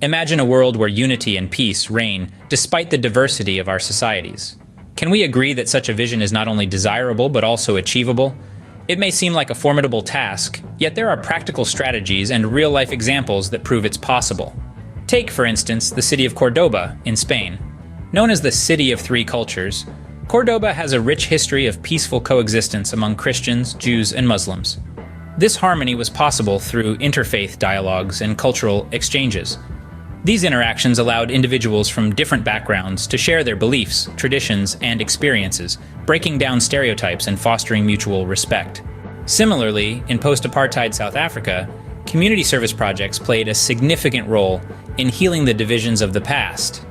Imagine a world where unity and peace reign despite the diversity of our societies. Can we agree that such a vision is not only desirable but also achievable? It may seem like a formidable task, yet there are practical strategies and real-life examples that prove it's possible. Take, for instance, the city of Cordoba in Spain. Known as the City of Three Cultures, Cordoba has a rich history of peaceful coexistence among Christians, Jews, and Muslims. This harmony was possible through interfaith dialogues and cultural exchanges. These interactions allowed individuals from different backgrounds to share their beliefs, traditions, and experiences, breaking down stereotypes and fostering mutual respect. Similarly, in post-apartheid South Africa, community service projects played a significant role in healing the divisions of the past.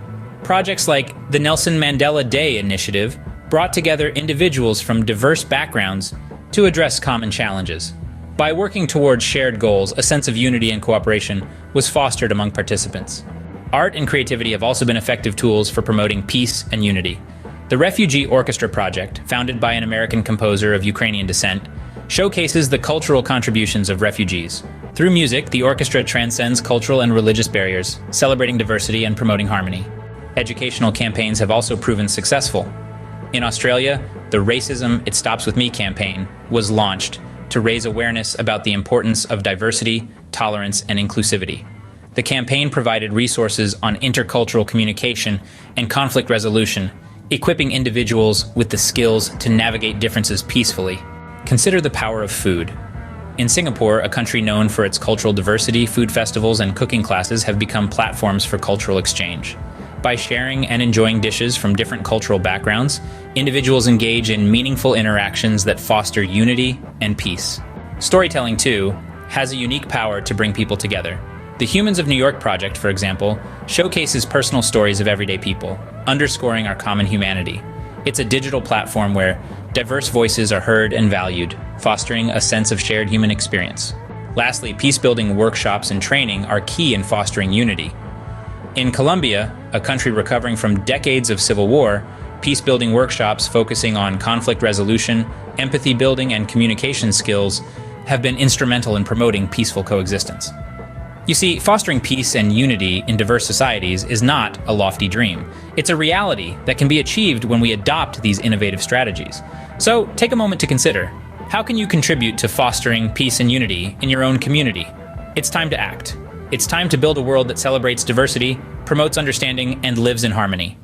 Projects like the Nelson Mandela Day initiative brought together individuals from diverse backgrounds to address common challenges. By working towards shared goals, a sense of unity and cooperation was fostered among participants. Art and creativity have also been effective tools for promoting peace and unity. The Refugee Orchestra Project, founded by an American composer of Ukrainian descent, showcases the cultural contributions of refugees. Through music, the orchestra transcends cultural and religious barriers, celebrating diversity and promoting harmony. Educational campaigns have also proven successful. In Australia, the Racism It Stops With Me campaign was launched to raise awareness about the importance of diversity, tolerance, and inclusivity. The campaign provided resources on intercultural communication and conflict resolution, equipping individuals with the skills to navigate differences peacefully. Consider the power of food. In Singapore, a country known for its cultural diversity, food festivals and cooking classes have become platforms for cultural exchange. By sharing and enjoying dishes from different cultural backgrounds, individuals engage in meaningful interactions that foster unity and peace. Storytelling, too, has a unique power to bring people together. The Humans of New York project, for example, showcases personal stories of everyday people, underscoring our common humanity. It's a digital platform where diverse voices are heard and valued, fostering a sense of shared human experience. Lastly, peacebuilding workshops and training are key in fostering unity. In Colombia, a country recovering from decades of civil war, peacebuilding workshops focusing on conflict resolution, empathy building, and communication skills have been instrumental in promoting peaceful coexistence. You see, fostering peace and unity in diverse societies is not a lofty dream. It's a reality that can be achieved when we adopt these innovative strategies. So, take a moment to consider, how can you contribute to fostering peace and unity in your own community? It's time to act. It's time to build a world that celebrates diversity, promotes understanding, and lives in harmony.